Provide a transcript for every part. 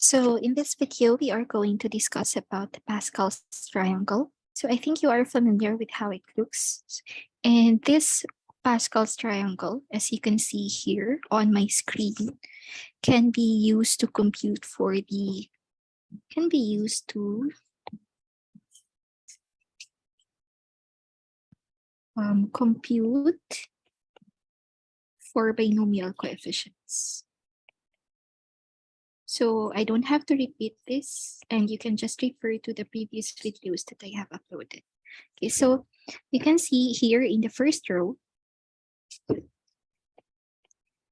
So in this video, we are going to discuss about the Pascal's triangle. So I think you are familiar with how it looks. And this Pascal's triangle, as you can see here on my screen, can be used to compute compute for binomial coefficients. So I don't have to repeat this, and you can just refer to the previous videos that I have uploaded. Okay, so you can see here in the first row,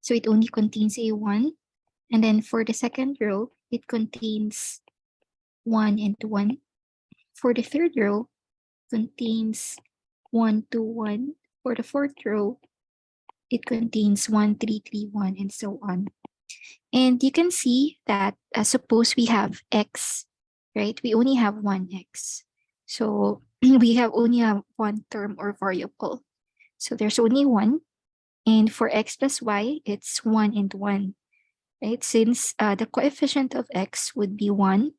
so it only contains a 1. And then for the second row, it contains 1 and 1. For the third row, contains 1, 2, 1. For the fourth row, it contains 1, 3, 3, 1, and so on. And you can see that suppose we have x, right? We only have one x. So we have only have one term or variable. So there's only one. And for x plus y, it's 1 and 1, right? Since the coefficient of x would be 1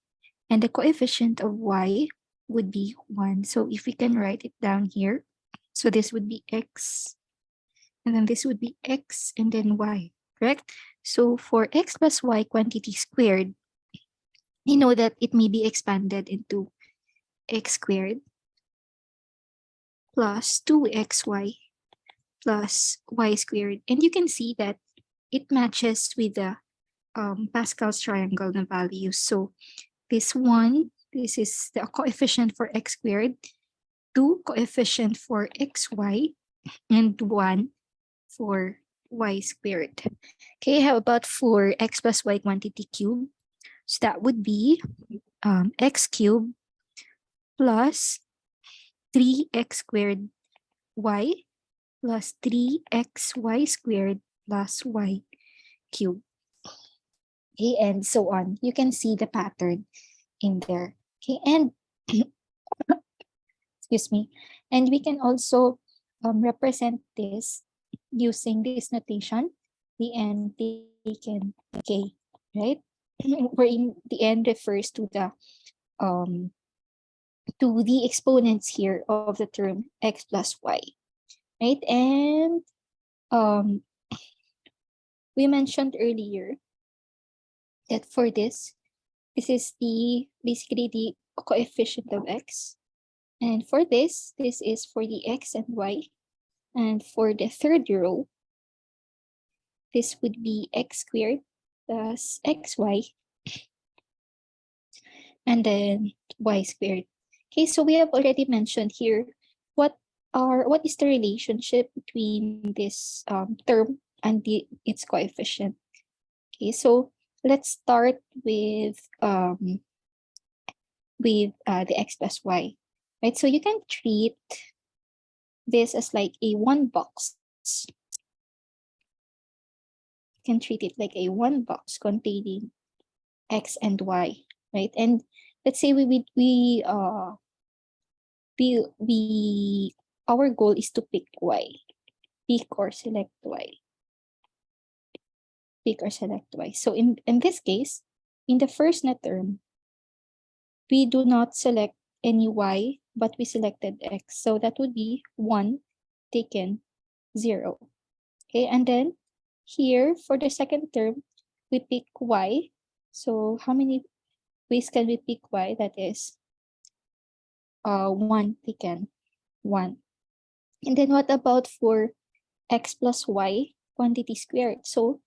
and the coefficient of y would be 1. So if we can write it down here, so this would be x, and then this would be x and then y, correct? So for x plus y quantity squared, you know that it may be expanded into x squared plus 2xy plus y squared. And you can see that it matches with the Pascal's triangle na values. So this 1, this is the coefficient for x squared, 2 coefficient for xy, and 1 for y squared. Okay, how about for x plus y quantity cube? So that would be x cubed plus 3x squared y plus 3xy squared plus y cubed. Okay, and so on. You can see the pattern in there. Okay, and excuse me. And we can also represent this using this notation, the n taken k, right? Wherein the n refers to the exponents here of the term x plus y, right? And we mentioned earlier that for this is basically the coefficient of x. And for this is for the x and y. And for the third row, this would be x squared plus xy, and then y squared. Okay, so we have already mentioned here what is the relationship between this term and its coefficient. Okay, so let's start with the x plus y, right? So you can treat this as like a one box. You can treat it like a one box containing x and y, right? And let's say our goal is to pick y, pick or select y. Pick or select y. So in this case, in the first na term, we do not select any y, but we selected x. So that would be 1 taken 0. Okay, and then here for the second term, we pick y. So how many ways can we pick y? That is 1 taken 1. And then what about for x plus y quantity squared? So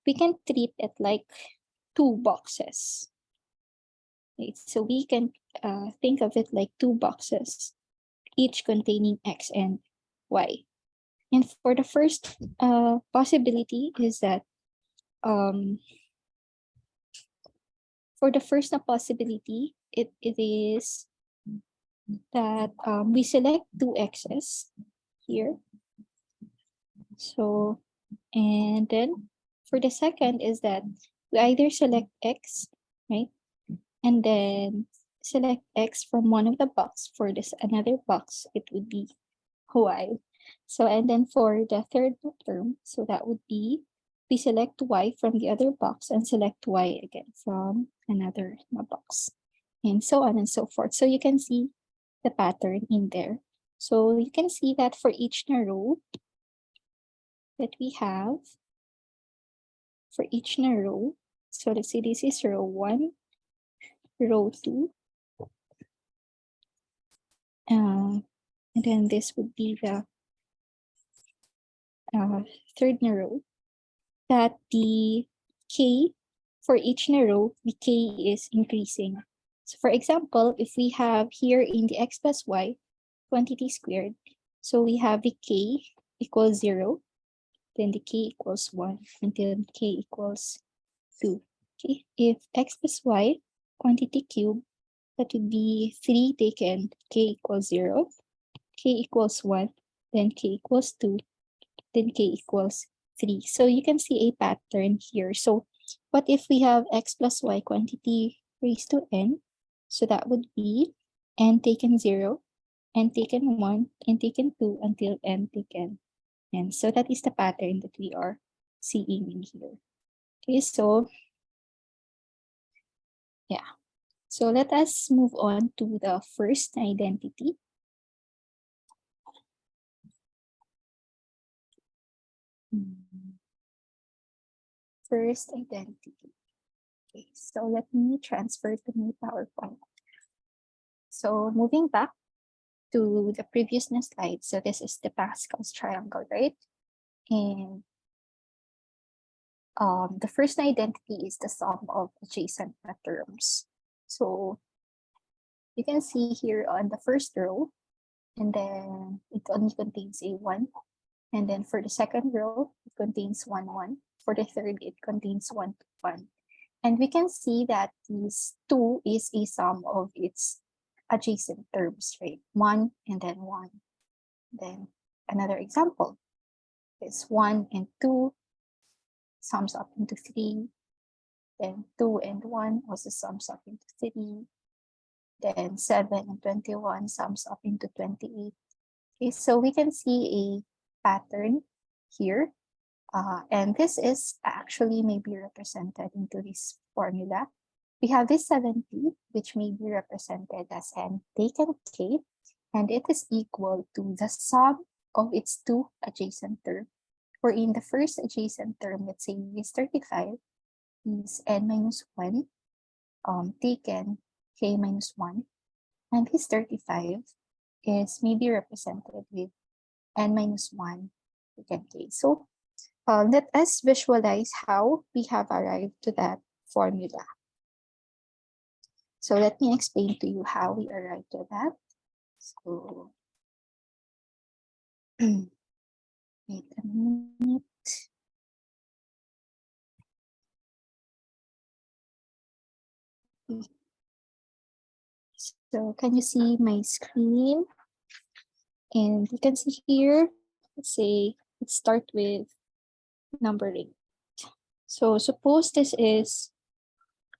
we can treat it like two boxes. Right? So we can think of it like two boxes, each containing x and y. And for the first possibility is that for the first possibility, it is that we select two x's here. So, and then for the second is that we either select x, right? And then select x from one of the box. For this another box, it would be y. So, and then for the third term, so that would be we select y from the other box and select y again from another box, and so on and so forth. So you can see the pattern in there. So you can see that for each row that we have, for each row, so let's say this is row 1, row 2, and then this would be the third row, that the k for each row, the k is increasing. So for example, if we have here in the x plus y quantity squared, so we have the k equals 0, then the k equals 1, until k equals 2. Okay, if x plus y quantity cube, that would be 3 taken k equals 0, k equals 1, then k equals 2, then k equals 3. So you can see a pattern here. So what if we have x plus y quantity raised to n? So that would be n taken 0, n taken 1, n taken 2, until n taken n. So that is the pattern that we are seeing in here. Okay, so yeah. So let us move on to the first identity. First identity. Okay, so let me transfer to my PowerPoint. So moving back to the previous slide, so this is the Pascal's triangle, right? And the first identity is the sum of adjacent terms. So you can see here on the first row, and then it only contains a 1. And then for the second row, it contains 1, 1. For the third, it contains 1, 1. And we can see that this 2 is a sum of its adjacent terms, right? 1 and then 1. Then another example is 1 and 2 sums up into 3. Then 2 and 1 also sums up into 3. Then 7 and 21 sums up into 28. Okay, so we can see a pattern here. And this is actually may be represented into this formula. We have this 70, which may be represented as n taken k, and it is equal to the sum of its two adjacent terms. For in the first adjacent term, let's say is 35, is n minus 1, taken k minus 1, and this 35 is maybe represented with n minus 1 taken k. So let us visualize how we have arrived to that formula. So let me explain to you how we arrived to that. So wait a minute. So can you see my screen? And you can see here, let's say, let's start with numbering. So suppose this is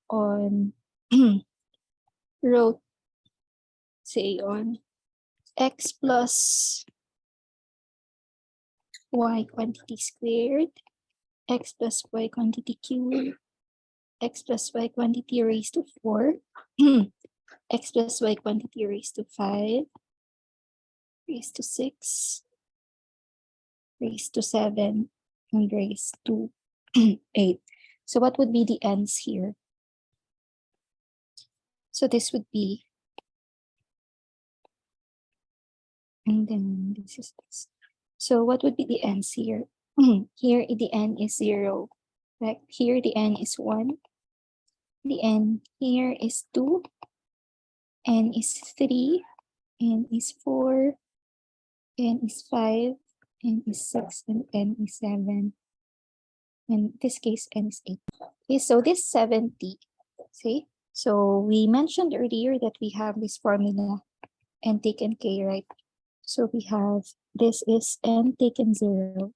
on row, say on x plus y quantity squared, x plus y quantity cubed, x plus y quantity raised to 4, x plus y quantity raised to 5, raised to 6, raised to 7, and raised to 8. So what would be the ends here? So this would be, and then this is this. So what would be the ends here? Here the n is 0, right? Here the n is 1. The n here is 2, n is 3, n is 4, n is 5, n is 6, and n is 7. In this case, n is 8. Okay, so this 70, see? So we mentioned earlier that we have this formula, n taken k, right? So we have, this is n taken 0.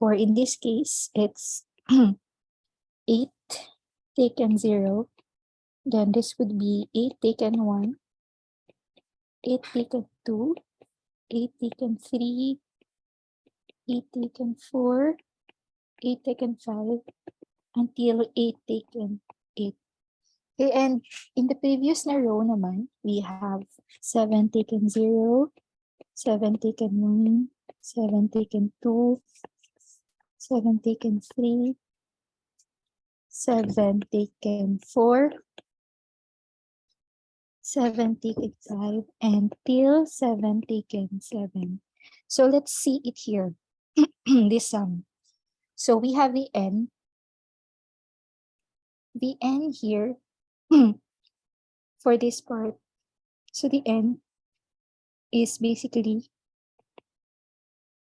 Or in this case, it's 8 taken 0. Then this would be 8 taken 1, 8 taken 2, 8 taken 3, 8 taken 4, 8 taken 5 until 8 taken 8. Okay, and in the previous na row naman, we have 7 taken 0, 7 taken 1, 7 taken 2, 7 taken 3, 7 taken 4, 7 taken 5, until 7 taken 7. So let's see it here, this sum. So we have the n here for this part. So the n is basically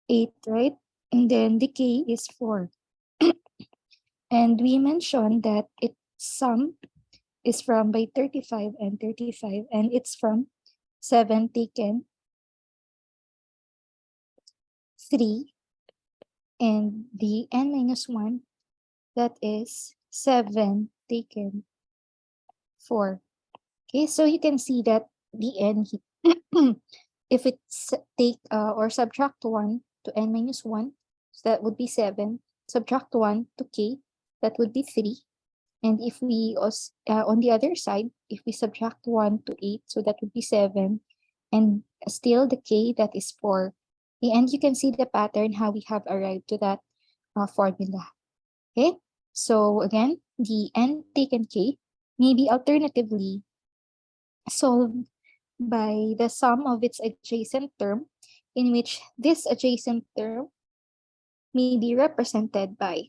8, right? And then the k is 4. And we mentioned that its sum is from by 35 and 35, and it's from 7 taken 3, and the n minus 1, that is 7 taken 4. Okay, so you can see that the n, if it's take or subtract 1 to n minus 1, so that would be 7. Subtract 1 to k, that would be 3. And if we, on the other side, if we subtract 1 to 8, so that would be 7. And still the k, that is 4. And you can see the pattern, how we have arrived to that formula. Okay, so again, the n taken k may be alternatively solved by the sum of its adjacent term, in which this adjacent term may be represented by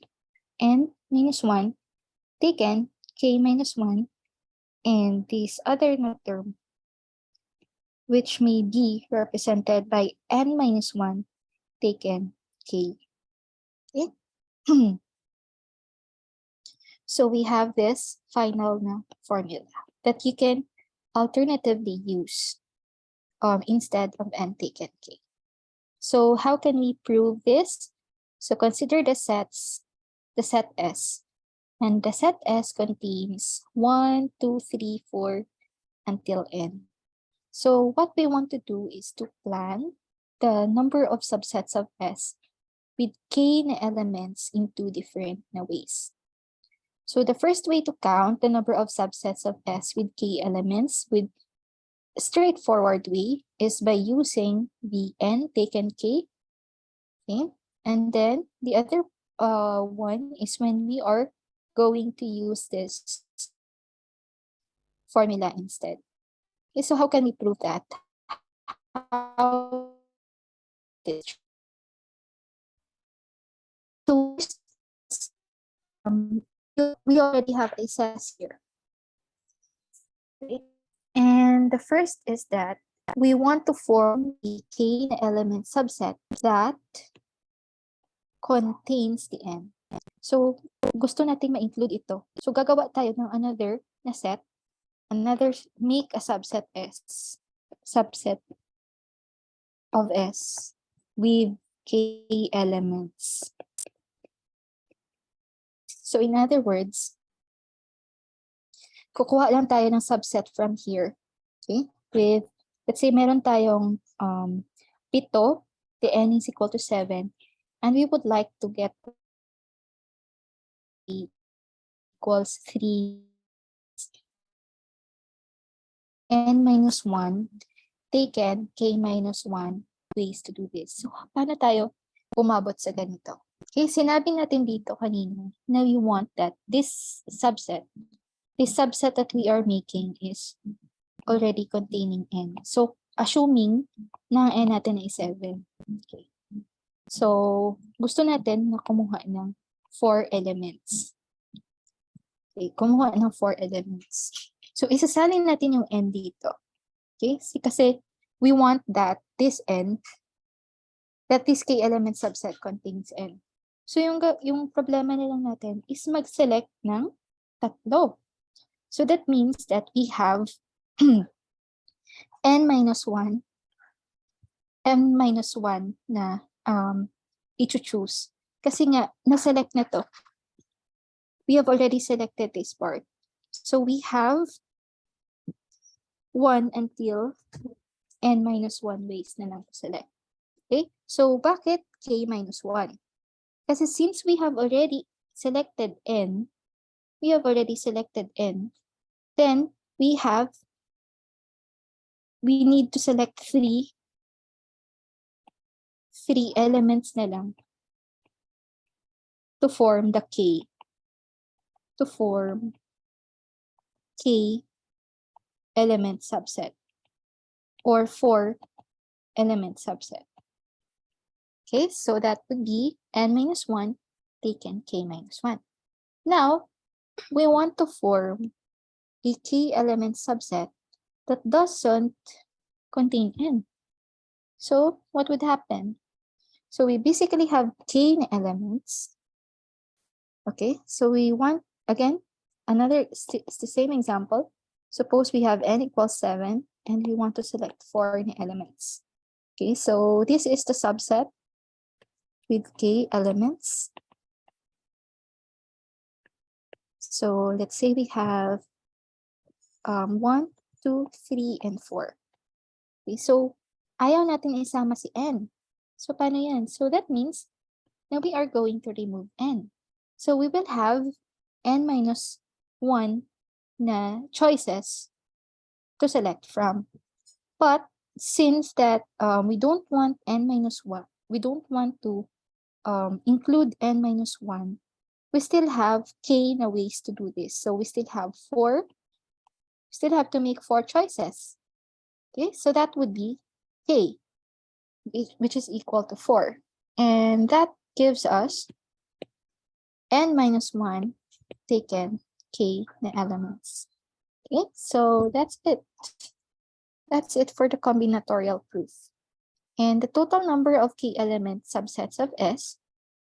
n minus 1 taken k minus 1, and this other term, which may be represented by n minus 1 taken k. Okay? So we have this final formula that you can alternatively use instead of n taken k. So how can we prove this? So consider the set S. And the set S contains 1, 2, 3, 4 until n. So what we want to do is to plan the number of subsets of S with k na elements in two different ways. So the first way to count the number of subsets of S with k elements with a straightforward way is by using the n taken k. Okay, and then the other one is when we are going to use this formula instead. Okay, so how can we prove that? How this? So we already have a set here. Right? And the first is that we want to form a k element subset that contains the n. So gusto nating ma-include ito. So gagawa tayo ng another na set, make a subset S, subset of S with k elements. So in other words, kukuha lang tayo ng subset from here. Okay? With, let's say meron tayong 7, the n is equal to 7, and we would like to get equals 3 n minus 1 taken k minus 1 ways to do this. So, paano tayo umabot sa ganito? Okay, sinabi natin dito kanina na we want that this subset that we are making is already containing n. So, assuming na ang n natin ay 7. Okay. So, gusto natin na kumuha ng 4 elements. Okay, kumuha ng 4 elements. So, isasalin natin yung n dito. Okay, kasi we want that this n, that this k element subset contains n. So, yung problema na lang natin is mag-select ng 3. So, that means that we have n minus 1 na i-choose. Kasi nga, na-select na to. We have already selected this part. So, we have 1 until n minus 1 ways na lang to select. Okay? So, bakit k minus 1? Kasi since we have already selected n, then we need to select three elements na lang to form the K. Element subset or 4 element subset. Okay, so that would be n minus 1 taken k minus 1. Now, we want to form a k element subset that doesn't contain n. So what would happen? So we basically have k elements. Okay, so we want, again, it's the same example. Suppose we have n equals 7 and we want to select 4 elements. Okay, so this is the subset with k elements. So let's say we have 1, 2, 3, and 4. Okay, so ayaw natin isama si n. So paano yan? So that means now we are going to remove n. So we will have n minus 1 na choices to select from. But since that we don't want n minus 1, we don't want to include n minus 1, we still have k na ways to do this. So we still have 4. We still have to make 4 choices. Okay, so that would be k, which is equal to 4. And that gives us n minus 1 taken k na elements. Okay, so that's it. That's it for the combinatorial proof. And the total number of k element subsets of S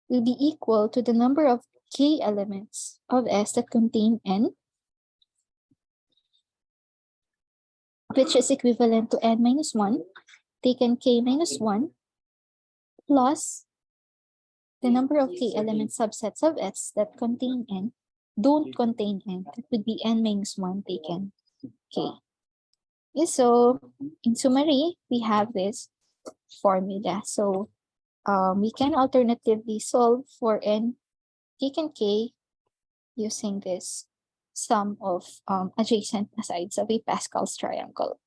will be equal to the number of k elements of S that contain n, which is equivalent to n minus 1 taken k minus 1 plus the number of k element subsets of S that contain n, don't contain n. It would be n minus 1 taken k. Okay, so in summary, we have this formula. So we can alternatively solve for n taken k using this sum of adjacent sides of a Pascal's triangle.